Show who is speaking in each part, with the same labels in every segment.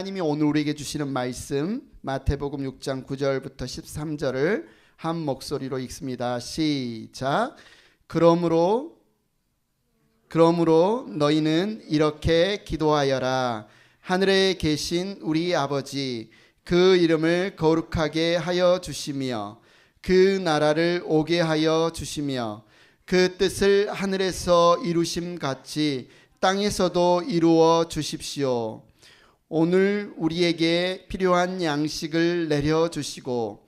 Speaker 1: 하나님이 오늘 우리에게 주시는 말씀 마태복음 6장 9절부터 13절을 한 목소리로 읽습니다. 시작. 그러므로 너희는 이렇게 기도하여라. 하늘에 계신 우리 아버지, 그 이름을 거룩하게 하여 주시며 그 나라를 오게 하여 주시며 그 뜻을 하늘에서 이루심 같이 땅에서도 이루어 주십시오. 오늘 우리에게 필요한 양식을 내려주시고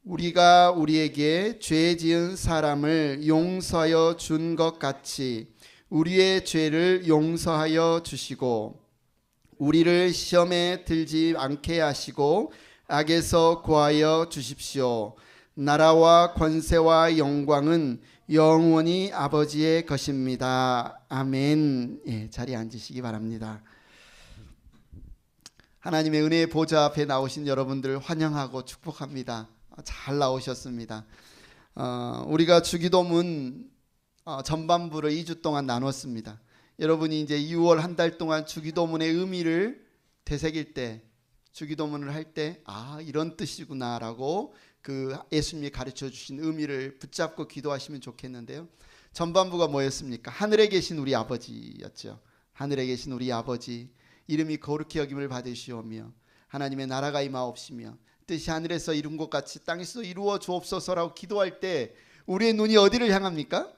Speaker 1: 우리가 우리에게 죄 지은 사람을 용서하여 준 것 같이 우리의 죄를 용서하여 주시고 우리를 시험에 들지 않게 하시고 악에서 구하여 주십시오. 나라와 권세와 영광은 영원히 아버지의 것입니다. 아멘. 자리에 앉으시기 바랍니다. 하나님의 은혜의 보좌 앞에 나오신 여러분들 환영하고 축복합니다. 잘 나오셨습니다. 우리가 주기도문 전반부를 2주 동안 나눴습니다. 여러분이 이제 2월 한 달 동안 주기도문의 의미를 되새길 때, 주기도문을 할 때 이런 뜻이구나라고 그 예수님이 가르쳐 주신 의미를 붙잡고 기도하시면 좋겠는데요. 전반부가 뭐였습니까? 하늘에 계신 우리 아버지였죠. 하늘에 계신 우리 아버지, 이름이 거룩히 여김을 받으시오며 하나님의 나라가 임하옵시며 뜻이 하늘에서 이룬 것 같이 땅에서 이루어 주옵소서라고 기도할 때 우리의 눈이 어디를 향합니까?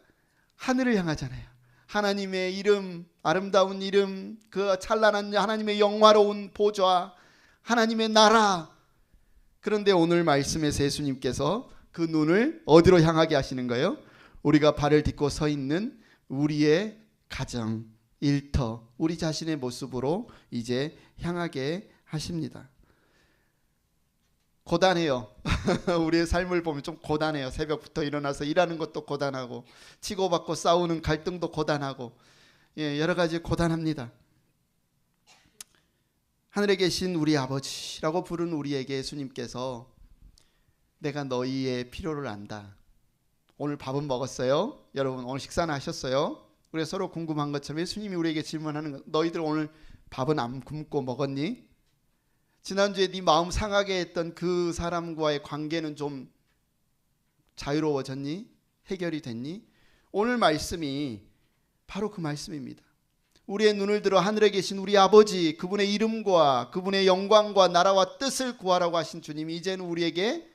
Speaker 1: 하늘을 향하잖아요. 하나님의 이름, 아름다운 이름, 그 찬란한 하나님의 영화로운 보좌, 하나님의 나라. 그런데 오늘 말씀에서 예수님께서 그 눈을 어디로 향하게 하시는 거예요? 우리가 발을 딛고 서 있는 우리의 가정, 일터, 우리 자신의 모습으로 이제 향하게 하십니다. 고단해요. 우리의 삶을 보면 좀 고단해요. 새벽부터 일어나서 일하는 것도 고단하고 치고받고 싸우는 갈등도 고단하고 여러 가지 고단합니다. 하늘에 계신 우리 아버지라고 부른 우리에게 예수님께서 내가 너희의 필요를 안다. 오늘 밥은 먹었어요? 여러분 오늘 식사는 하셨어요? 우리가 서로 궁금한 것처럼 예수님이 우리에게 질문하는 것, 너희들 오늘 밥은 안 굶고 먹었니? 지난주에 네 마음 상하게 했던 그 사람과의 관계는 좀 자유로워졌니? 해결이 됐니? 오늘 말씀이 바로 그 말씀입니다. 우리의 눈을 들어 하늘에 계신 우리 아버지, 그분의 이름과 그분의 영광과 나라와 뜻을 구하라고 하신 주님이 이제는 우리에게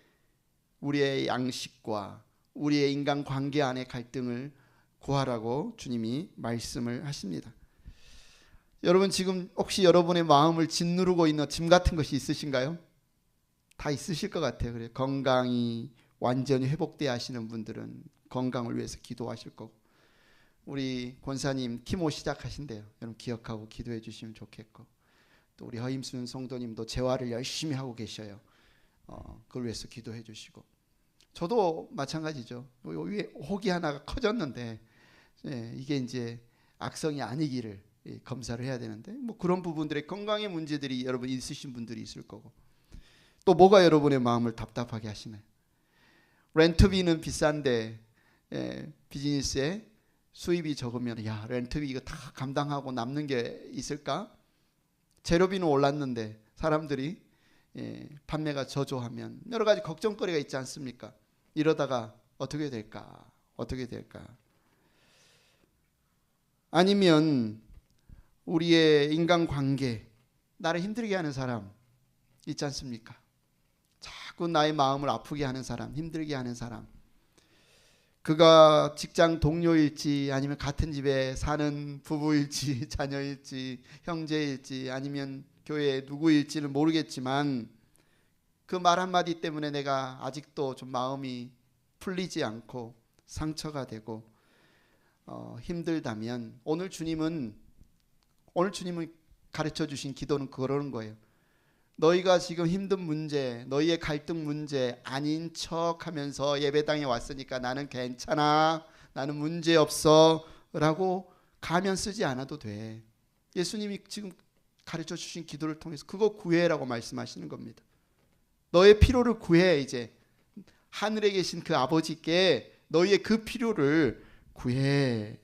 Speaker 1: 우리의 양식과 우리의 인간관계 안의 갈등을 구하라고 주님이 말씀을 하십니다. 여러분 지금 혹시 여러분의 마음을 짓누르고 있는 짐 같은 것이 있으신가요? 다 있으실 것 같아요. 그래 건강이 완전히 회복돼야 하시는 분들은 건강을 위해서 기도하실 거고, 우리 권사님 키모 시작하신대요. 여러분 기억하고 기도해 주시면 좋겠고, 또 우리 허임순 성도님도 재활을 열심히 하고 계셔요. 그걸 위해서 기도해 주시고, 저도 마찬가지죠. 위에 혹이 하나가 커졌는데 이게 이제 악성이 아니기를 검사를 해야 되는데 그런 부분들의 건강의 문제들이 여러분 있으신 분들이 있을 거고, 또 뭐가 여러분의 마음을 답답하게 하시나요? 렌트비는 비싼데 비즈니스에 수입이 적으면 렌트비 이거 다 감당하고 남는 게 있을까? 재료비는 올랐는데 사람들이 판매가 저조하면 여러 가지 걱정거리가 있지 않습니까? 이러다가 어떻게 될까? 아니면 우리의 인간관계, 나를 힘들게 하는 사람 있지 않습니까? 자꾸 나의 마음을 아프게 하는 사람, 힘들게 하는 사람, 그가 직장 동료일지 아니면 같은 집에 사는 부부일지 자녀일지 형제일지 아니면 교회 누구일지는 모르겠지만 그 말 한마디 때문에 내가 아직도 좀 마음이 풀리지 않고 상처가 되고 힘들다면 오늘 주님은 가르쳐 주신 기도는 그러는 거예요. 너희가 지금 힘든 문제, 너희의 갈등 문제 아닌 척하면서 예배당에 왔으니까 나는 괜찮아, 나는 문제 없어 라고 가면 쓰지 않아도 돼. 예수님이 지금 가르쳐 주신 기도를 통해서 그거 구해라고 말씀하시는 겁니다. 너의 필요를 구해. 이제 하늘에 계신 그 아버지께 너희의 그 필요를 구해.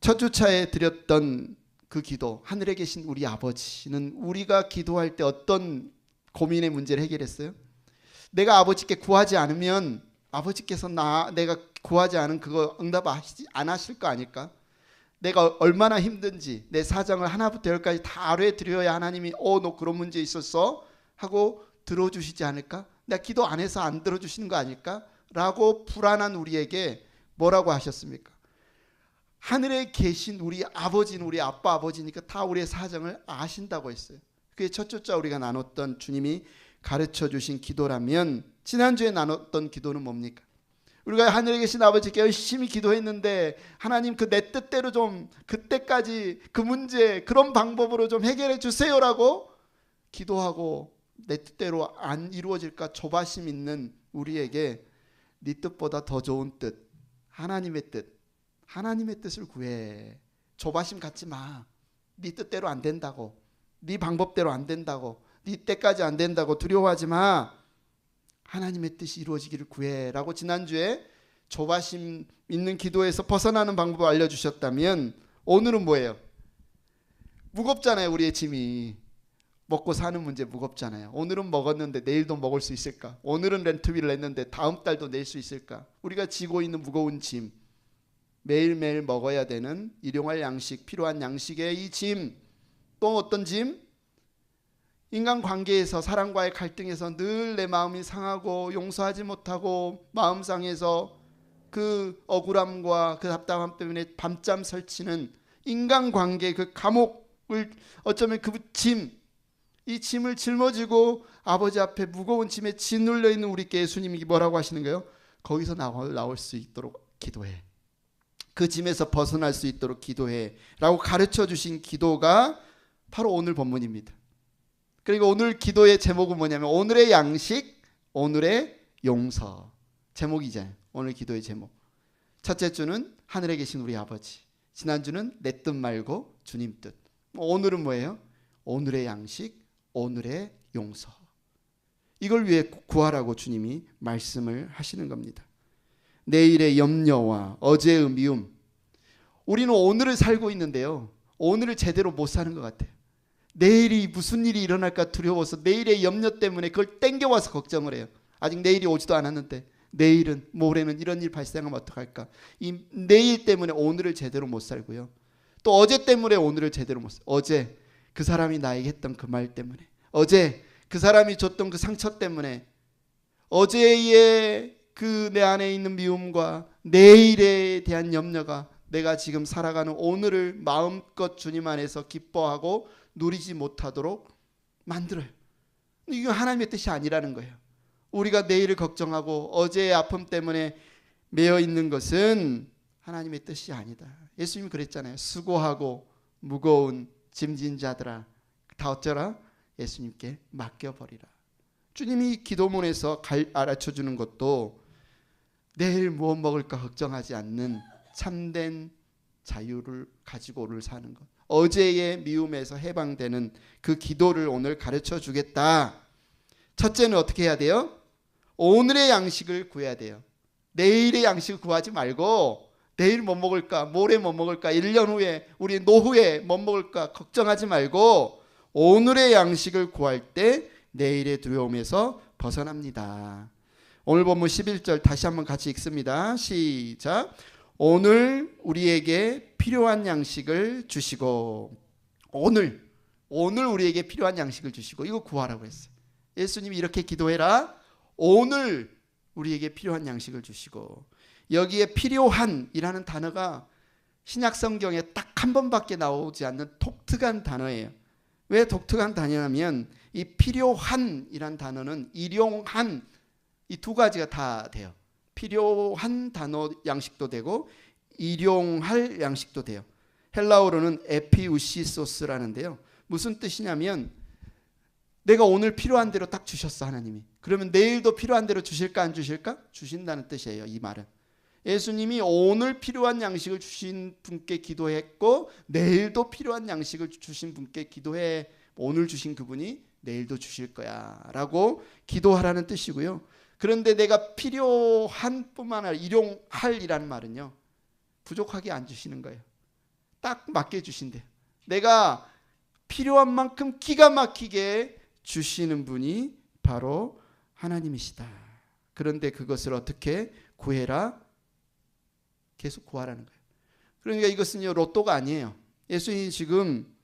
Speaker 1: 첫 주차에 드렸던 그 기도, 하늘에 계신 우리 아버지는 우리가 기도할 때 어떤 고민의 문제를 해결했어요? 내가 아버지께 구하지 않으면 아버지께서 내가 구하지 않은 그거 응답 안 하실 거 아닐까? 내가 얼마나 힘든지 내 사정을 하나부터 열까지 다 알아드려야 하나님이 너 그런 문제 있었어? 하고 들어주시지 않을까? 내가 기도 안 해서 안 들어주시는 거 아닐까? 라고 불안한 우리에게 뭐라고 하셨습니까? 하늘에 계신 우리 아버지는 우리 아빠 아버지니까 다 우리의 사정을 아신다고 했어요. 그게 첫 주자 우리가 나눴던 주님이 가르쳐 주신 기도라면, 지난주에 나눴던 기도는 뭡니까? 우리가 하늘에 계신 아버지께 열심히 기도했는데 하나님 그 내 뜻대로 좀 그때까지 그 문제 그런 방법으로 좀 해결해 주세요라고 기도하고 내 뜻대로 안 이루어질까 조바심 있는 우리에게 네 뜻보다 더 좋은 뜻, 하나님의 뜻을 구해. 조바심 갖지 마. 네 뜻대로 안 된다고, 네 방법대로 안 된다고, 네 때까지 안 된다고 두려워하지 마. 하나님의 뜻이 이루어지기를 구해라고 지난주에 조바심 있는 기도에서 벗어나는 방법을 알려주셨다면, 오늘은 뭐예요? 무겁잖아요. 우리의 짐이 먹고 사는 문제 무겁잖아요. 오늘은 먹었는데 내일도 먹을 수 있을까? 오늘은 렌트비를 냈는데 다음 달도 낼 수 있을까? 우리가 지고 있는 무거운 짐, 매일매일 먹어야 되는 일용할 양식, 필요한 양식의 이 짐, 또 어떤 짐? 인간관계에서 사람과의 갈등에서 늘 내 마음이 상하고 용서하지 못하고 마음 상해서 그 억울함과 그 답답함 때문에 밤잠 설치는 인간관계 그 감옥을, 어쩌면 그 짐, 이 짐을 짊어지고 아버지 앞에 무거운 짐에 짓눌려 있는 우리께 예수님이 뭐라고 하시는 거예요? 거기서 나올 수 있도록 기도해. 그 짐에서 벗어날 수 있도록 기도해 라고 가르쳐 주신 기도가 바로 오늘 본문입니다. 그리고 오늘 기도의 제목은 뭐냐면 오늘의 양식, 오늘의 용서. 제목이잖아요. 오늘 기도의 제목. 첫째 주는 하늘에 계신 우리 아버지, 지난주는 내 뜻 말고 주님 뜻. 오늘은 뭐예요? 오늘의 양식, 오늘의 용서. 이걸 위해 구하라고 주님이 말씀을 하시는 겁니다. 내일의 염려와 어제의 미움. 우리는 오늘을 살고 있는데요, 오늘을 제대로 못 사는 것 같아요. 내일이 무슨 일이 일어날까 두려워서 내일의 염려 때문에 그걸 땡겨와서 걱정을 해요. 아직 내일이 오지도 않았는데 내일은, 모레는 이런 일 발생하면 어떡할까? 이 내일 때문에 오늘을 제대로 못 살고요, 또 어제 때문에 오늘을 제대로 못 살고, 어제 그 사람이 나에게 했던 그 말 때문에, 어제 그 사람이 줬던 그 상처 때문에, 어제의 그 내 안에 있는 미움과 내일에 대한 염려가 내가 지금 살아가는 오늘을 마음껏 주님 안에서 기뻐하고 누리지 못하도록 만들어요. 이게 하나님의 뜻이 아니라는 거예요. 우리가 내일을 걱정하고 어제의 아픔 때문에 매여 있는 것은 하나님의 뜻이 아니다. 예수님이 그랬잖아요. 수고하고 무거운 짐진 자들아 다 어쩌라? 예수님께 맡겨버리라. 주님이 기도문에서 알아쳐주는 것도 내일 무엇 먹을까 걱정하지 않는 참된 자유를 가지고 오늘 사는 것, 어제의 미움에서 해방되는 그 기도를 오늘 가르쳐 주겠다. 첫째는 어떻게 해야 돼요? 오늘의 양식을 구해야 돼요. 내일의 양식을 구하지 말고 내일 뭐 먹을까, 모레 뭐 먹을까, 1년 후에, 우리 노후에 뭐 먹을까 걱정하지 말고 오늘의 양식을 구할 때 내일의 두려움에서 벗어납니다. 오늘 본문 11절 다시 한번 같이 읽습니다. 시작. 오늘 우리에게 필요한 양식을 주시고, 오늘 우리에게 필요한 양식을 주시고, 이거 구하라고 했어요. 예수님이 이렇게 기도해라. 오늘 우리에게 필요한 양식을 주시고, 여기에 필요한이라는 단어가 신약 성경에 딱 한 번밖에 나오지 않는 독특한 단어예요. 왜 독특한 단어냐면 이 필요한이란 단어는 일용한, 이 두 가지가 다 돼요. 필요한 단어 양식도 되고 일용할 양식도 돼요. 헬라어로는 에피우시소스라는데요. 무슨 뜻이냐면 내가 오늘 필요한 대로 딱 주셨어 하나님이. 그러면 내일도 필요한 대로 주실까 안 주실까? 주신다는 뜻이에요. 이 말은. 예수님이 오늘 필요한 양식을 주신 분께 기도했고 내일도 필요한 양식을 주신 분께 기도해. 오늘 주신 그분이 내일도 주실 거야 라고 기도하라는 뜻이고요. 그런데 내가 필요한 뿐만 아니라 일용할이라는 말은요, 부족하게 안 주시는 거예요. 딱 맞게 주신대요. 내가 필요한 만큼 기가 막히게 주시는 분이 바로 하나님이시다. 그런데 그것을 어떻게 구해라? 계속 구하라는 거예요. 그러니까 이것은요, 로또가 아니에요. 예수님이 지금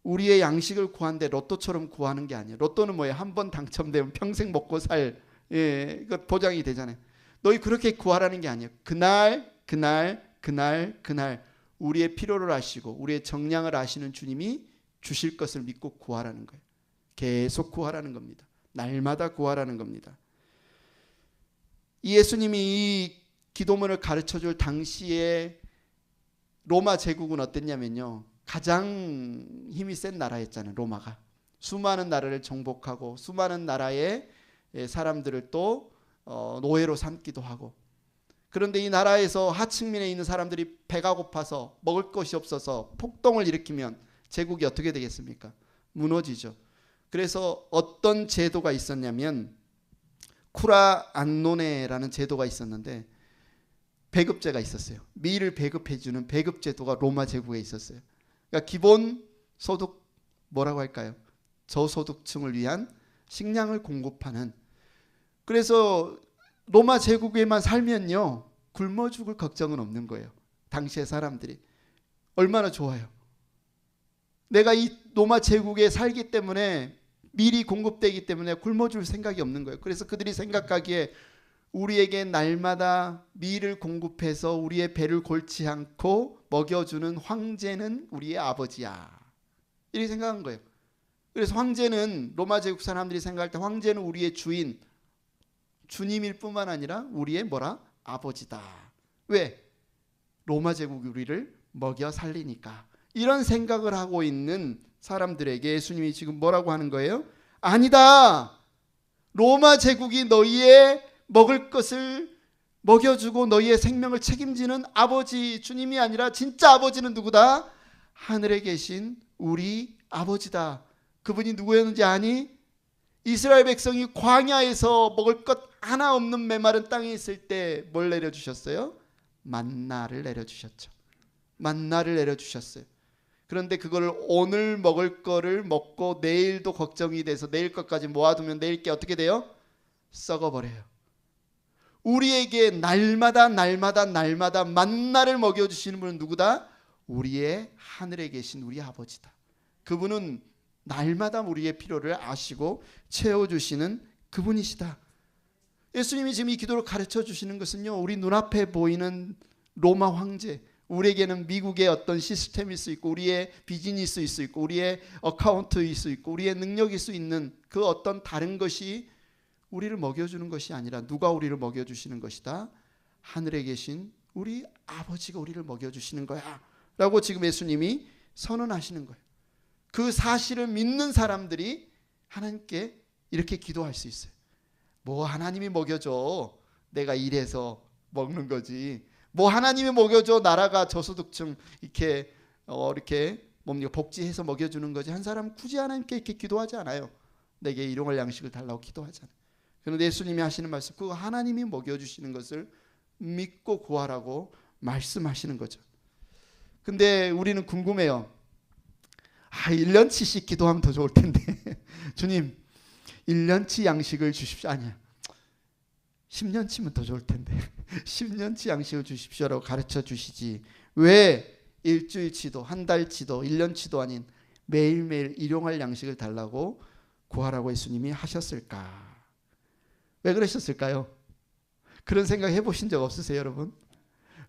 Speaker 1: 우리의 양식을 구하는데 로또처럼 구하는 게 아니에요. 로또는 뭐예요? 한 번 당첨되면 평생 먹고 살, 이거 보장이 되잖아요. 너희 그렇게 구하라는 게 아니에요. 그날 우리의 필요를 아시고 우리의 정량을 아시는 주님이 주실 것을 믿고 구하라는 거예요. 계속 구하라는 겁니다. 날마다 구하라는 겁니다. 이 예수님이 이 기도문을 가르쳐줄 당시에 로마 제국은 어땠냐면요, 가장 힘이 센 나라였잖아요. 로마가 수많은 나라를 정복하고 수많은 나라의 사람들을 또 노예로 삼기도 하고. 그런데 이 나라에서 하층민에 있는 사람들이 배가 고파서 먹을 것이 없어서 폭동을 일으키면 제국이 어떻게 되겠습니까? 무너지죠. 그래서 어떤 제도가 있었냐면 쿠라 안노네라는 제도가 있었는데 배급제가 있었어요. 밀을 배급해주는 배급제도가 로마 제국에 있었어요. 그러니까 기본 소득, 뭐라고 할까요? 저소득층을 위한 식량을 공급하는. 그래서 로마 제국에만 살면요, 굶어 죽을 걱정은 없는 거예요. 당시의 사람들이 얼마나 좋아요. 내가 이 로마 제국에 살기 때문에, 밀이 공급되기 때문에 굶어 죽을 생각이 없는 거예요. 그래서 그들이 생각하기에 우리에게 날마다 밀을 공급해서 우리의 배를 골치 않고 먹여주는 황제는 우리의 아버지야, 이렇게 생각한 거예요. 그래서 황제는, 로마 제국 사람들이 생각할 때 황제는 우리의 주인, 주님일 뿐만 아니라 우리의 뭐라? 아버지다. 왜? 로마 제국이 우리를 먹여 살리니까. 이런 생각을 하고 있는 사람들에게 예수님이 지금 뭐라고 하는 거예요? 아니다. 로마 제국이 너희의 먹을 것을 먹여주고 너희의 생명을 책임지는 아버지, 주님이 아니라 진짜 아버지는 누구다? 하늘에 계신 우리 아버지다. 그분이 누구였는지 아니? 이스라엘 백성이 광야에서 먹을 것 하나 없는 메마른 땅에 있을 때 뭘 내려주셨어요? 만나를 내려주셨죠. 만나를 내려주셨어요. 그런데 그걸 오늘 먹을 거를 먹고 내일도 걱정이 돼서 내일 것까지 모아두면 내일 게 어떻게 돼요? 썩어버려요. 우리에게 날마다 만나를 먹여주시는 분은 누구다? 우리의 하늘에 계신 우리 아버지다. 그분은 날마다 우리의 필요를 아시고 채워주시는 그분이시다. 예수님이 지금 이 기도를 가르쳐 주시는 것은요, 우리 눈앞에 보이는 로마 황제, 우리에게는 미국의 어떤 시스템일 수 있고 우리의 비즈니스일 수 있고 우리의 어카운트일 수 있고 우리의 능력일 수 있는 그 어떤 다른 것이 우리를 먹여주는 것이 아니라 누가 우리를 먹여주시는 것이다? 하늘에 계신 우리 아버지가 우리를 먹여주시는 거야 라고 지금 예수님이 선언하시는 거예요. 그 사실을 믿는 사람들이 하나님께 이렇게 기도할 수 있어요. 뭐 하나님이 먹여줘, 내가 일해서 먹는 거지. 뭐 하나님이 먹여줘, 나라가 저소득층 이렇게 뭡니까, 복지해서 먹여주는 거지. 한 사람 굳이 하나님께 이렇게 기도하지 않아요. 내게 일용할 양식을 달라고 기도하잖아요. 그런데 예수님이 하시는 말씀, 그거 하나님이 먹여주시는 것을 믿고 구하라고 말씀하시는 거죠. 근데 우리는 궁금해요. 1년치씩 기도하면 더 좋을 텐데 주님 1년치 양식을 주십시오. 아니야, 10년치면 더 좋을 텐데 10년치 양식을 주십시오라고 가르쳐 주시지 왜 일주일치도 한 달치도 1년치도 아닌 매일매일 일용할 양식을 달라고 구하라고 예수님이 하셨을까? 왜 그러셨을까요? 그런 생각 해보신 적 없으세요, 여러분?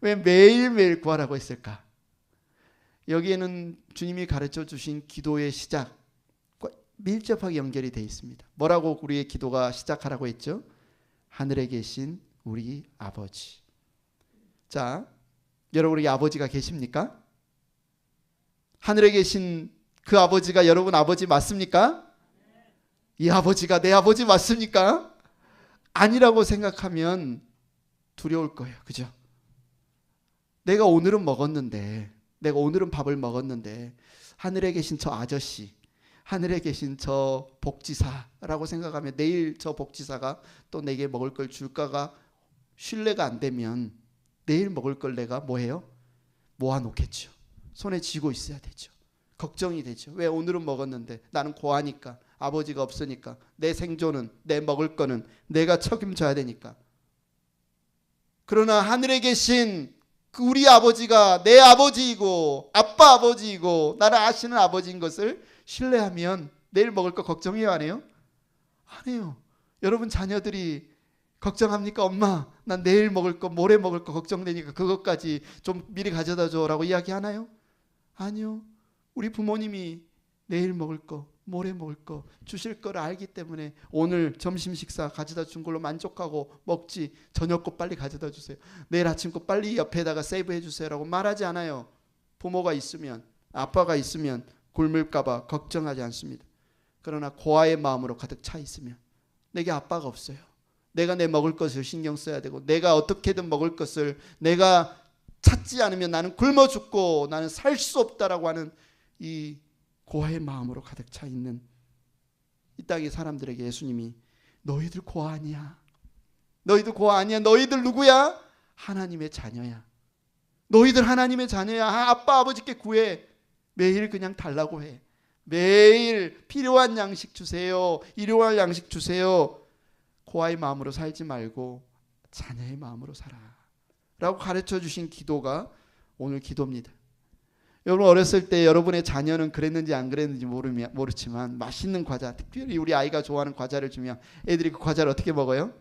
Speaker 1: 왜 매일매일 구하라고 했을까? 여기에는 주님이 가르쳐 주신 기도의 시작과 밀접하게 연결이 되어 있습니다. 뭐라고 우리의 기도가 시작하라고 했죠? 하늘에 계신 우리 아버지. 자, 여러분, 우리 아버지가 계십니까? 하늘에 계신 그 아버지가 여러분 아버지 맞습니까? 이 아버지가 내 아버지 맞습니까? 아니라고 생각하면 두려울 거예요. 그죠? 내가 오늘은 먹었는데, 내가 오늘은 밥을 먹었는데 하늘에 계신 저 아저씨, 하늘에 계신 저 복지사라고 생각하면 내일 저 복지사가 또 내게 먹을 걸 줄까가 신뢰가 안 되면 내일 먹을 걸 내가 뭐해요? 모아놓겠죠. 손에 쥐고 있어야 되죠. 걱정이 되죠. 왜 오늘은 먹었는데 나는 고아니까, 아버지가 없으니까, 내 생존은, 내 먹을 거는 내가 책임져야 되니까. 그러나 하늘에 계신 우리 아버지가 내 아버지이고 아빠 아버지이고 나를 아시는 아버지인 것을 신뢰하면 내일 먹을 거 걱정해요, 안 해요? 안 해요. 여러분 자녀들이 걱정합니까? 엄마, 난 내일 먹을 거, 모레 먹을 거 걱정되니까 그것까지 좀 미리 가져다 줘라고 이야기하나요? 아니요. 우리 부모님이 내일 먹을 거, 모레 먹을 거 주실 걸 알기 때문에 오늘 점심 식사 가져다 준 걸로 만족하고 먹지, 저녁 거 빨리 가져다 주세요, 내일 아침 거 빨리 옆에다가 세이브해 주세요라고 말하지 않아요. 부모가 있으면, 아빠가 있으면 굶을까 봐 걱정하지 않습니다. 그러나 고아의 마음으로 가득 차 있으면, 내게 아빠가 없어요, 내가 내 먹을 것을 신경 써야 되고 내가 어떻게든 먹을 것을 내가 찾지 않으면 나는 굶어 죽고 나는 살 수 없다라고 하는 이 고아의 마음으로 가득 차 있는 이 땅의 사람들에게 예수님이 너희들 고아 아니야, 너희들 고아 아니야, 너희들 누구야? 하나님의 자녀야. 너희들 하나님의 자녀야. 아빠 아버지께 구해. 매일 그냥 달라고 해. 매일 필요한 양식 주세요, 일용할 양식 주세요. 고아의 마음으로 살지 말고 자녀의 마음으로 살아 라고 가르쳐 주신 기도가 오늘 기도입니다. 여러분 어렸을 때 여러분의 자녀는 그랬는지 안 그랬는지 모르지만 맛있는 과자, 특별히 우리 아이가 좋아하는 과자를 주면 애들이 그 과자를 어떻게 먹어요?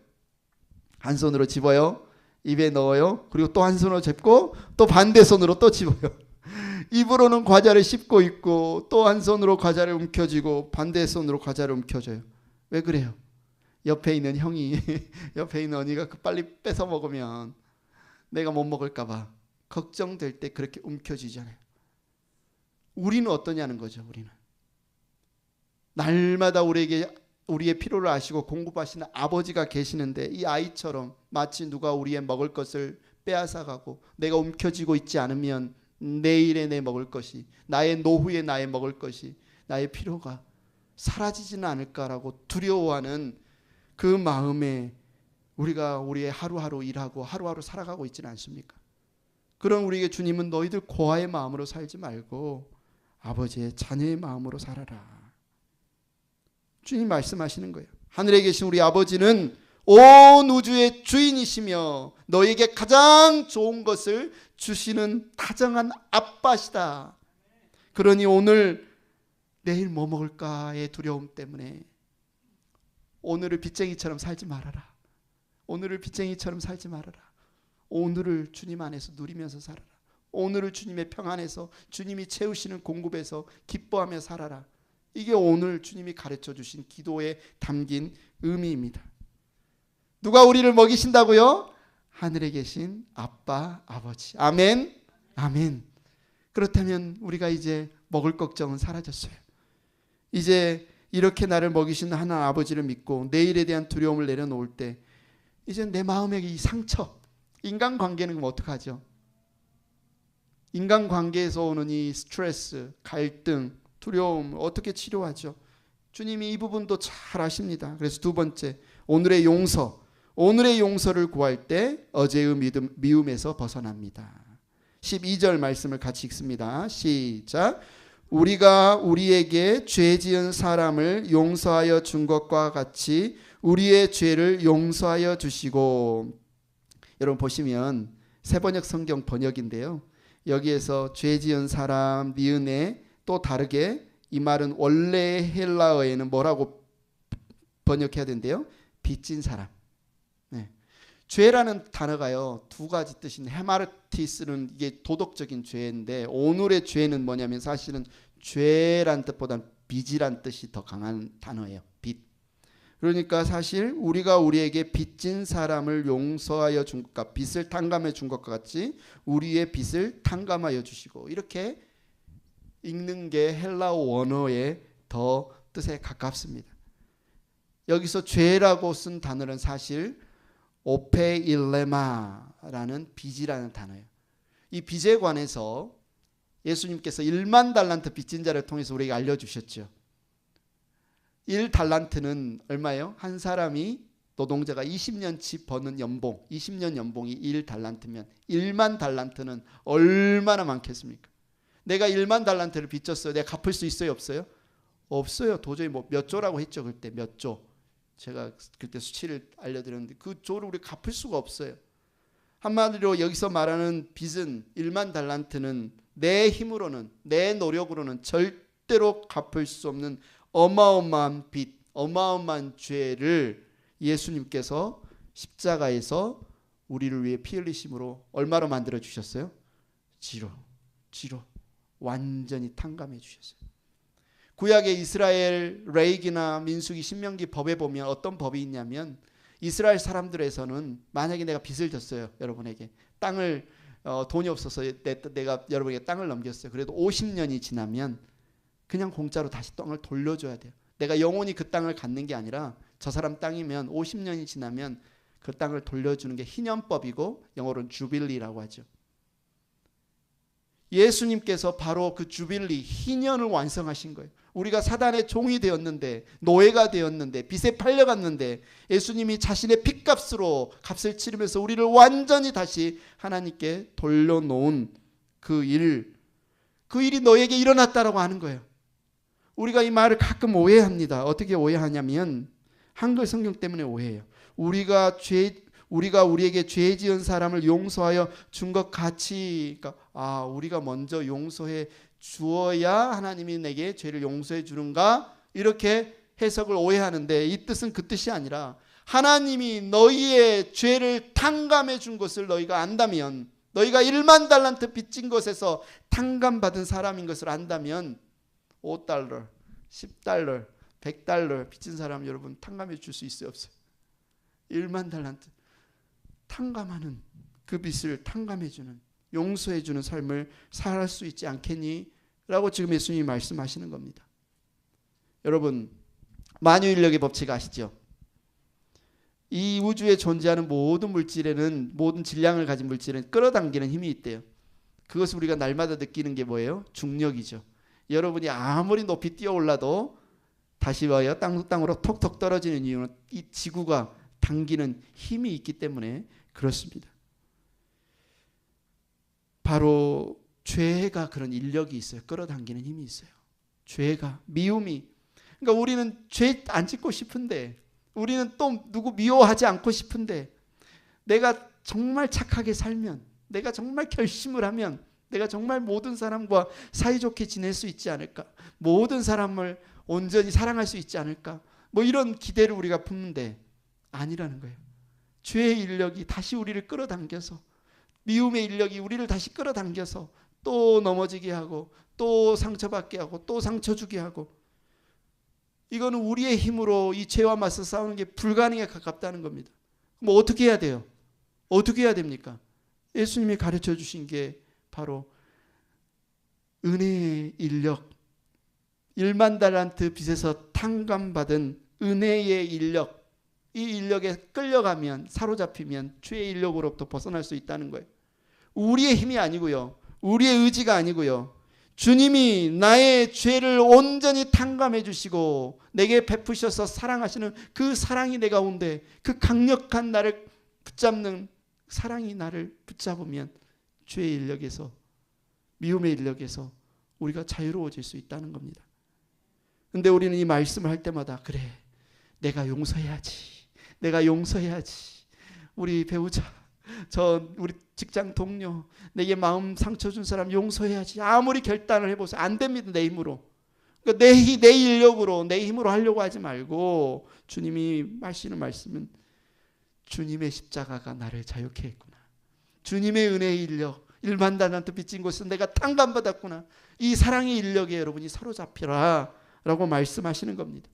Speaker 1: 한 손으로 집어요, 입에 넣어요, 그리고 또 한 손으로 잡고 또 반대 손으로 또 집어요. 입으로는 과자를 씹고 있고 또 한 손으로 과자를 움켜쥐고 반대 손으로 과자를 움켜줘요. 왜 그래요? 옆에 있는 형이 옆에 있는 언니가 빨리 뺏어 먹으면 내가 못 먹을까 봐 걱정될 때 그렇게 움켜쥐잖아요. 우리는 어떠냐는 거죠. 우리는 날마다 우리에게 우리의 필요를 아시고 공급하시는 아버지가 계시는데 이 아이처럼 마치 누가 우리의 먹을 것을 빼앗아가고 내가 움켜쥐고 있지 않으면 내일에 내 먹을 것이, 나의 노후에 나의 먹을 것이, 나의 필요가 사라지지는 않을까라고 두려워하는 그 마음에 우리가 우리의 하루하루 일하고 하루하루 살아가고 있지는 않습니까? 그런 우리에게 주님은 너희들 고아의 마음으로 살지 말고 아버지의 자녀의 마음으로 살아라. 주님 말씀하시는 거예요. 하늘에 계신 우리 아버지는 온 우주의 주인이시며 너에게 가장 좋은 것을 주시는 다정한 아빠시다. 그러니 오늘 내일 뭐 먹을까의 두려움 때문에 오늘을 빚쟁이처럼 살지 말아라. 오늘을 빚쟁이처럼 살지 말아라. 오늘을 주님 안에서 누리면서 살아라. 오늘을 주님의 평 안에서 주님이 채우시는 공급에서 기뻐하며 살아라. 이게 오늘 주님이 가르쳐 주신 기도에 담긴 의미입니다. 누가 우리를 먹이신다고요? 하늘에 계신 아빠, 아버지. 아멘. 아멘. 그렇다면 우리가 이제 먹을 걱정은 사라졌어요. 이제 이렇게 나를 먹이시는 하나님 아버지를 믿고 내일에 대한 두려움을 내려놓을 때 이제 내 마음의 이 상처, 인간관계는 그럼 어떡하죠? 인간관계에서 오는 이 스트레스, 갈등, 두려움 어떻게 치료하죠? 주님이 이 부분도 잘 아십니다. 그래서 두 번째, 오늘의 용서. 오늘의 용서를 구할 때 어제의 미움에서 벗어납니다. 12절 말씀을 같이 읽습니다. 시작. 우리가 우리에게 죄 지은 사람을 용서하여 준 것과 같이 우리의 죄를 용서하여 주시고. 여러분 보시면 새번역 성경 번역인데요. 여기에서 죄 지은 사람, 니은에 또 다르게 이 말은 원래 헬라어에는 뭐라고 번역해야 된대요? 빚진 사람. 네. 죄라는 단어가요 두 가지 뜻인 헤마르티스는 이게 도덕적인 죄인데 오늘의 죄는 뭐냐면 사실은 죄란 뜻보다는 빚이란 뜻이 더 강한 단어예요. 빚. 그러니까 사실 우리가 우리에게 빚진 사람을 용서하여 준 것과 빚을 탕감해 준 것과 같이 우리의 빚을 탕감하여 주시고, 이렇게 읽는 게 헬라어 원어의 더 뜻에 가깝습니다. 여기서 죄라고 쓴 단어는 사실 오페일레마라는 빚이라는 단어예요. 이 빚에 관해서 예수님께서 1만 달란트 빚진 자를 통해서 우리에게 알려주셨죠. 1달란트는 얼마예요? 한 사람이 노동자가 20년치 버는 연봉, 20년 연봉이 1달란트면 1만 달란트는 얼마나 많겠습니까? 내가 1만 달란트를 빚졌어요. 내가 갚을 수 있어요, 없어요? 없어요. 도저히 뭐 몇 조라고 했죠, 그때 몇 조. 제가 그때 수치를 알려드렸는데 그 조를 우리 갚을 수가 없어요. 한마디로 여기서 말하는 빚은 1만 달란트는 내 힘으로는, 내 노력으로는 절대로 갚을 수 없는 어마어마한 빚, 어마어마한 죄를 예수님께서 십자가에서 우리를 위해 피 흘리심으로 얼마로 만들어 주셨어요? 지로 완전히 탕감해 주셨어요. 구약의 이스라엘 레위기나 민수기, 신명기 법에 보면 어떤 법이 있냐면 이스라엘 사람들에서는 만약에 내가 빚을 졌어요, 여러분에게 땅을 돈이 없어서 내가 여러분에게 땅을 넘겼어요. 그래도 50년이 지나면 그냥 공짜로 다시 땅을 돌려줘야 돼요. 내가 영원히 그 땅을 갖는 게 아니라 저 사람 땅이면 50년이 지나면 그 땅을 돌려주는 게 희년법이고 영어로는 주빌리라고 하죠. 예수님께서 바로 그 주빌리, 희년을 완성하신 거예요. 우리가 사단의 종이 되었는데, 노예가 되었는데, 빚에 팔려갔는데 예수님이 자신의 핏값으로 값을 치르면서 우리를 완전히 다시 하나님께 돌려놓은 그 일이 너에게 일어났다라고 하는 거예요. 우리가 이 말을 가끔 오해합니다. 어떻게 오해하냐면 한글 성경 때문에 오해해요. 우리가 우리에게 죄 지은 사람을 용서하여 준 것 같이, 그러니까 우리가 먼저 용서해 주어야 하나님이 내게 죄를 용서해 주는가, 이렇게 해석을 오해하는데 이 뜻은 그 뜻이 아니라 하나님이 너희의 죄를 탕감해 준 것을 너희가 안다면, 너희가 1만 달란트 빚진 것에서 탕감받은 사람인 것을 안다면 5달러, 10달러, 100달러 빚진 사람 여러분 탕감해 줄 수 있어요, 없어요? 1만 달란트 탕감하는, 그 빚을 탕감해주는, 용서해주는 삶을 살 수 있지 않겠니? 라고 지금 예수님이 말씀하시는 겁니다. 여러분, 만유인력의 법칙 아시죠? 이 우주에 존재하는 모든 물질에는, 모든 질량을 가진 물질은 끌어당기는 힘이 있대요. 그것을 우리가 날마다 느끼는 게 뭐예요? 중력이죠. 여러분이 아무리 높이 뛰어올라도 다시 와요 땅으로 톡톡 떨어지는 이유는 이 지구가 당기는 힘이 있기 때문에 그렇습니다. 바로 죄가 그런 인력이 있어요. 끌어당기는 힘이 있어요. 죄가, 미움이. 그러니까 우리는 죄 안 짓고 싶은데, 우리는 또 누구 미워하지 않고 싶은데, 내가 정말 착하게 살면, 내가 정말 결심을 하면, 내가 정말 모든 사람과 사이좋게 지낼 수 있지 않을까, 모든 사람을 온전히 사랑할 수 있지 않을까, 뭐 이런 기대를 우리가 품는데 아니라는 거예요. 죄의 인력이 다시 우리를 끌어당겨서, 미움의 인력이 우리를 다시 끌어당겨서 또 넘어지게 하고, 또 상처받게 하고, 또 상처 주게 하고, 이거는 우리의 힘으로 이 죄와 맞서 싸우는 게 불가능에 가깝다는 겁니다. 뭐 어떻게 해야 돼요? 어떻게 해야 됩니까? 예수님이 가르쳐 주신 게 바로 은혜의 인력, 1만 달란트 빚에서 탕감받은 은혜의 인력, 이 인력에 끌려가면, 사로잡히면 죄의 인력으로부터 벗어날 수 있다는 거예요. 우리의 힘이 아니고요, 우리의 의지가 아니고요, 주님이 나의 죄를 온전히 탕감해 주시고 내게 베푸셔서 사랑하시는 그 사랑이 내 가운데, 그 강력한 나를 붙잡는 사랑이 나를 붙잡으면 죄의 인력에서, 미움의 인력에서 우리가 자유로워질 수 있다는 겁니다. 근데 우리는 이 말씀을 할 때마다, 그래, 내가 용서해야지, 내가 용서해야지, 우리 배우자, 우리 직장 동료, 내게 마음 상처 준 사람 용서해야지, 아무리 결단을 해보세요. 안 됩니다, 내 힘으로. 그러니까 내 인력으로, 내 힘으로 하려고 하지 말고, 주님이 하시는 말씀은 주님의 십자가가 나를 자유케 했구나, 주님의 은혜의 인력, 1만 달란트 빚진 곳에서 내가 탕감받았구나, 이 사랑의 인력에 여러분이 사로잡히라 라고 말씀하시는 겁니다.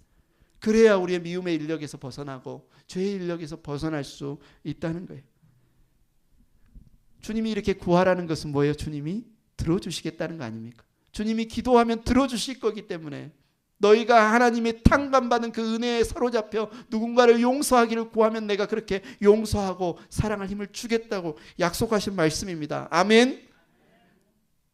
Speaker 1: 그래야 우리의 미움의 인력에서 벗어나고 죄의 인력에서 벗어날 수 있다는 거예요. 주님이 이렇게 구하라는 것은 뭐예요? 주님이 들어주시겠다는 거 아닙니까? 주님이 기도하면 들어주실 거기 때문에, 너희가 하나님의 탕감받은 그 은혜에 사로잡혀 누군가를 용서하기를 구하면 내가 그렇게 용서하고 사랑할 힘을 주겠다고 약속하신 말씀입니다. 아멘.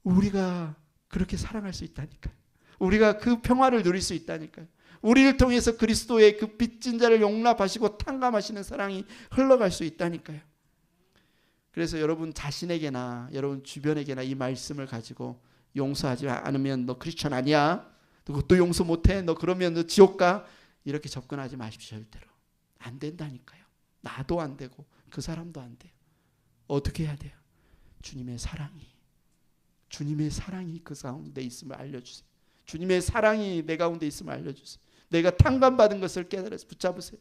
Speaker 1: 우리가 그렇게 사랑할 수 있다니까요. 우리가 그 평화를 누릴 수 있다니까요. 우리를 통해서 그리스도의 그 빚진 자를 용납하시고 탕감하시는 사랑이 흘러갈 수 있다니까요. 그래서 여러분 자신에게나 여러분 주변에게나 이 말씀을 가지고 용서하지 않으면 너 크리스천 아니야. 너 그것도 용서 못해. 너 그러면 너 지옥 가. 이렇게 접근하지 마십시오. 절대로. 안 된다니까요. 나도 안 되고 그 사람도 안 돼요. 어떻게 해야 돼요? 주님의 사랑이 그 가운데 있음을 알려주세요. 주님의 사랑이 내 가운데 있음을 알려주세요. 내가 탕감받은 것을 깨달아서 붙잡으세요.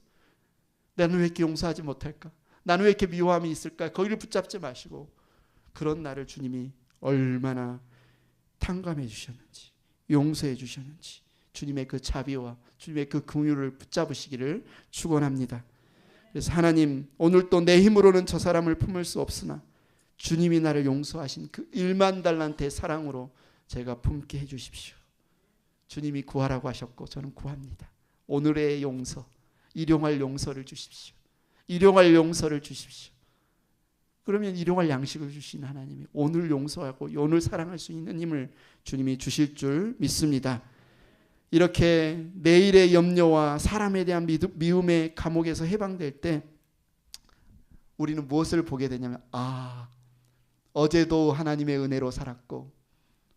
Speaker 1: 나는 왜 이렇게 용서하지 못할까? 나는 왜 이렇게 미워함이 있을까? 거기를 붙잡지 마시고 그런 나를 주님이 얼마나 탕감해 주셨는지, 용서해 주셨는지 주님의 그 자비와 주님의 그 긍휼을 붙잡으시기를 축원합니다. 그래서 하나님, 오늘 또 내 힘으로는 저 사람을 품을 수 없으나 주님이 나를 용서하신 그 1만 달란트의 사랑으로 제가 품게 해 주십시오. 주님이 구하라고 하셨고 저는 구합니다. 오늘의 용서, 일용할 용서를 주십시오. 일용할 용서를 주십시오. 그러면 일용할 양식을 주신 하나님이 오늘 용서하고 오늘 사랑할 수 있는 힘을 주님이 주실 줄 믿습니다. 이렇게 내일의 염려와 사람에 대한 미움의 감옥에서 해방될 때 우리는 무엇을 보게 되냐면, 어제도 하나님의 은혜로 살았고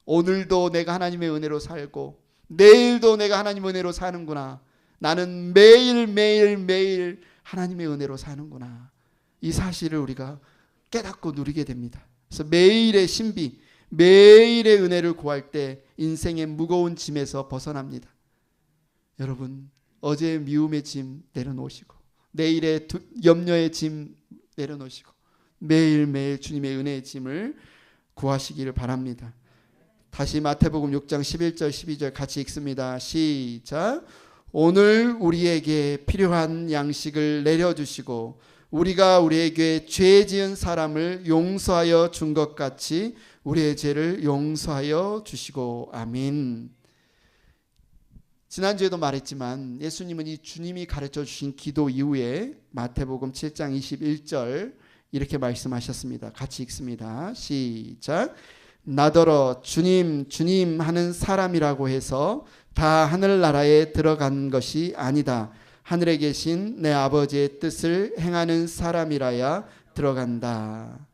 Speaker 1: 오늘도 내가 하나님의 은혜로 살고 내일도 내가 하나님의 은혜로 사는구나. 나는 매일 하나님의 은혜로 사는구나. 이 사실을 우리가 깨닫고 누리게 됩니다. 그래서 매일의 신비, 매일의 은혜를 구할 때 인생의 무거운 짐에서 벗어납니다. 여러분, 어제의 미움의 짐 내려놓으시고 내일의 염려의 짐 내려놓으시고 매일매일 주님의 은혜의 짐을 구하시기를 바랍니다. 다시 마태복음 6장 11절 12절 같이 읽습니다. 시작. 오늘 우리에게 필요한 양식을 내려주시고 우리가 우리에게 죄 지은 사람을 용서하여 준 것 같이 우리의 죄를 용서하여 주시고. 아멘. 지난주에도 말했지만 예수님은 이 주님이 가르쳐 주신 기도 이후에 마태복음 7장 21절 이렇게 말씀하셨습니다. 같이 읽습니다. 시작. 나더러 주님 주님 하는 사람이라고 해서 다 하늘나라에 들어간 것이 아니다. 하늘에 계신 내 아버지의 뜻을 행하는 사람이라야 들어간다.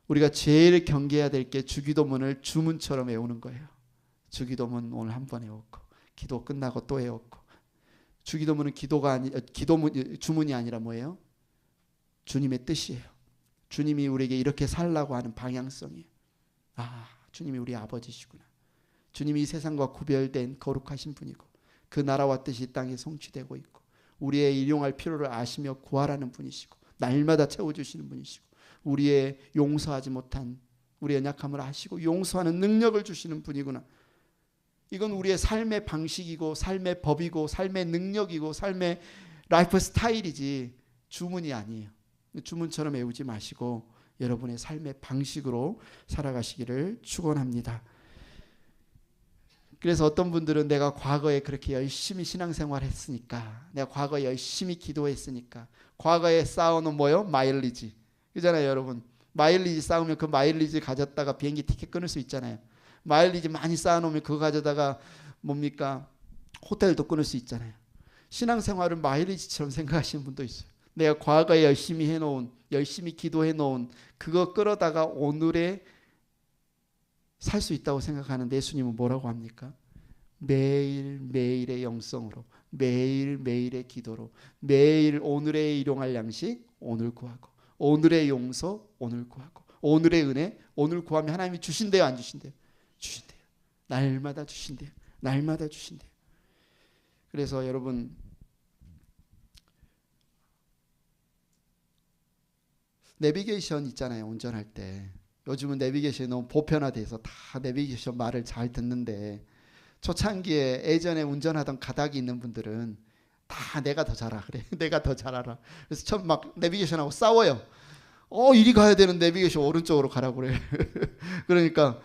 Speaker 1: 우리가 제일 경계해야 될 게 주기도문을 주문처럼 외우는 거예요. 주기도문 오늘 한 번 외웠고 기도 끝나고 또 외웠고. 주기도문은 주문이 아니라 뭐예요? 주님의 뜻이에요. 주님이 우리에게 이렇게 살라고 하는 방향성이에요. 주님이 우리 아버지시구나. 주님이 이 세상과 구별된 거룩하신 분이고 그 나라와 뜻이 이 땅에 성취되고 있고 우리의 일용할 필요를 아시며 구하라는 분이시고 날마다 채워주시는 분이시고 우리의 용서하지 못한 우리의 연약함을 아시고 용서하는 능력을 주시는 분이구나. 이건 우리의 삶의 방식이고 삶의 법이고 삶의 능력이고 삶의 라이프 스타일이지 주문이 아니에요. 주문처럼 외우지 마시고 여러분의 삶의 방식으로 살아가시기를 축원합니다. 그래서 어떤 분들은 내가 과거에 그렇게 열심히 신앙생활 했으니까 내가 과거에 열심히 기도했으니까 과거에 쌓아놓은 뭐요? 마일리지. 그잖아요 여러분. 마일리지 쌓으면 그 마일리지 가졌다가 비행기 티켓 끊을 수 있잖아요. 마일리지 많이 쌓아놓으면 그거 가져다가 뭡니까? 호텔도 끊을 수 있잖아요. 신앙생활은 마일리지처럼 생각하시는 분도 있어요. 내가 과거에 열심히 해놓은 열심히 기도해놓은 그거 끌어다가 오늘에 살 수 있다고 생각하는데 예수님은 뭐라고 합니까? 매일매일의 영성으로 매일매일의 기도로 매일 오늘의 일용할 양식 오늘 구하고 오늘의 용서 오늘 구하고 오늘의 은혜 오늘 구하면 하나님이 주신대요 안 주신대요? 주신대요. 날마다 주신대요. 날마다 주신대요. 그래서 여러분 내비게이션 있잖아요. 운전할 때 요즘은 내비게이션이 너무 보편화돼서 다 내비게이션 말을 잘 듣는데 초창기에 예전에 운전하던 가닥이 있는 분들은 다 내가 더 잘 알아 그래. 내가 더 잘 알아. 그래서 처음 막 내비게이션하고 싸워요. 이리 가야 되는 내비게이션 오른쪽으로 가라고 그래. 그러니까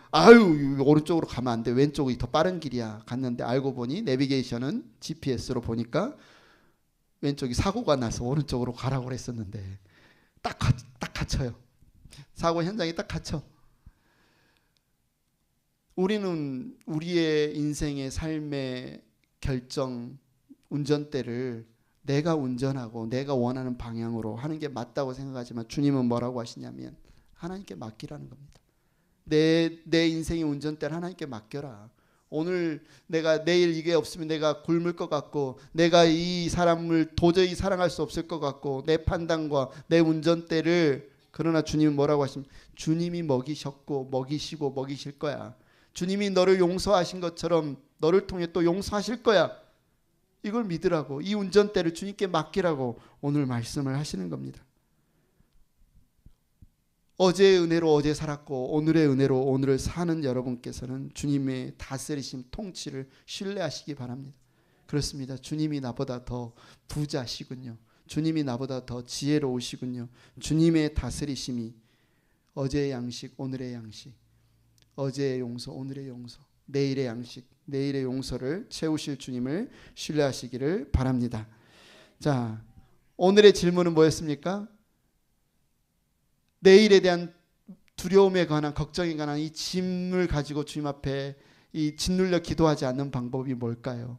Speaker 1: 오른쪽으로 가면 안 돼. 왼쪽이 더 빠른 길이야. 갔는데 알고 보니 내비게이션은 GPS로 보니까 왼쪽이 사고가 나서 오른쪽으로 가라고 그랬었는데 딱 갇혀요. 사고 현장에 딱 갇혀. 우리는 우리의 인생의 삶의 결정, 운전대를 내가 운전하고 내가 원하는 방향으로 하는 게 맞다고 생각하지만 주님은 뭐라고 하시냐면 하나님께 맡기라는 겁니다. 내 인생의 운전대를 하나님께 맡겨라. 오늘 내가 내일 이게 없으면 내가 굶을 것 같고, 내가 이 사람을 도저히 사랑할 수 없을 것 같고, 내 판단과 내 운전대를, 그러나 주님은 뭐라고 하십니까? 주님이 먹이셨고 먹이시고 먹이실 거야. 주님이 너를 용서하신 것처럼 너를 통해 또 용서하실 거야. 이걸 믿으라고, 이 운전대를 주님께 맡기라고 오늘 말씀을 하시는 겁니다. 어제의 은혜로 어제 살았고 오늘의 은혜로 오늘을 사는 여러분께서는 주님의 다스리심, 통치를 신뢰하시기 바랍니다. 그렇습니다. 주님이 나보다 더 부자시군요. 주님이 나보다 더 지혜로우시군요. 주님의 다스리심이 어제의 양식, 오늘의 양식, 어제의 용서, 오늘의 용서, 내일의 양식, 내일의 용서를 채우실 주님을 신뢰하시기를 바랍니다. 자, 오늘의 질문은 뭐였습니까? 내일에 대한 두려움에 관한, 걱정에 관한 이 짐을 가지고 주님 앞에 이 짓눌려 기도하지 않는 방법이 뭘까요?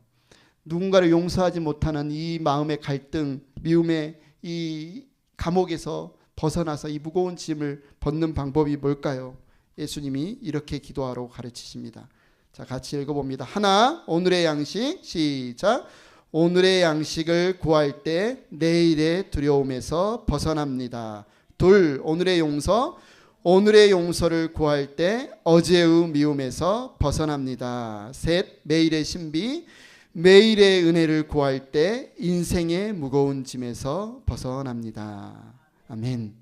Speaker 1: 누군가를 용서하지 못하는 이 마음의 갈등, 미움의 이 감옥에서 벗어나서 이 무거운 짐을 벗는 방법이 뭘까요? 예수님이 이렇게 기도하라고 가르치십니다. 자, 같이 읽어봅니다. 하나, 오늘의 양식, 시작. 오늘의 양식을 구할 때 내일의 두려움에서 벗어납니다. 둘, 오늘의 용서. 오늘의 용서를 구할 때 어제의 미움에서 벗어납니다. 셋, 매일의 신비. 매일의 은혜를 구할 때 인생의 무거운 짐에서 벗어납니다. 아멘.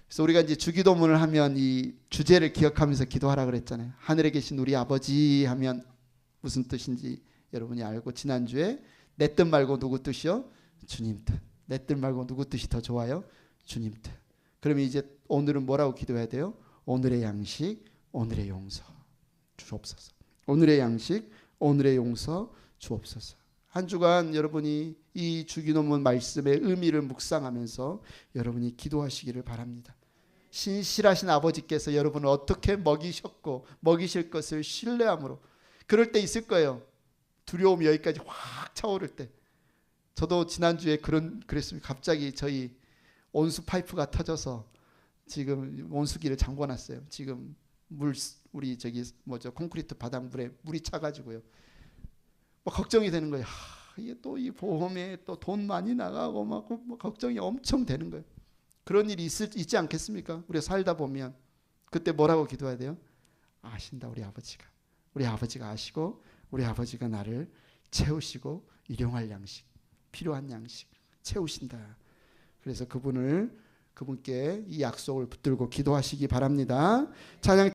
Speaker 1: 그래서 우리가 이제 주기도문을 하면 이 주제를 기억하면서 기도하라 그랬잖아요. 하늘에 계신 우리 아버지 하면 무슨 뜻인지 여러분이 알고, 지난주에 내 뜻 말고 누구 뜻이요? 주님 뜻. 내 뜻 말고 누구 뜻이 더 좋아요? 주님 뜻. 그러면 이제 오늘은 뭐라고 기도해야 돼요? 오늘의 양식, 오늘의 용서 주옵소서. 오늘의 양식, 오늘의 용서 주옵소서. 한 주간 여러분이 이 주기도문 말씀의 의미를 묵상하면서 여러분이 기도하시기를 바랍니다. 신실하신 아버지께서 여러분을 어떻게 먹이셨고 먹이실 것을 신뢰함으로, 그럴 때 있을 거예요. 두려움이 여기까지 확 차오를 때. 저도 지난주에 그랬습니다. 갑자기 저희 온수 파이프가 터져서 지금 온수기를 잠궈놨어요. 지금 우리 콘크리트 바닥물에 물이 차가지고요. 걱정이 되는 거예요. 이게 또 이 보험에 또 돈 많이 나가고 막 걱정이 엄청 되는 거예요. 그런 일이 있지 않겠습니까? 우리가 살다 보면. 그때 뭐라고 기도해야 돼요? 아신다, 우리 아버지가. 우리 아버지가 아시고 우리 아버지가 나를 채우시고 일용할 양식, 필요한 양식 채우신다. 그래서 그분께 이 약속을 붙들고 기도하시기 바랍니다. 찬양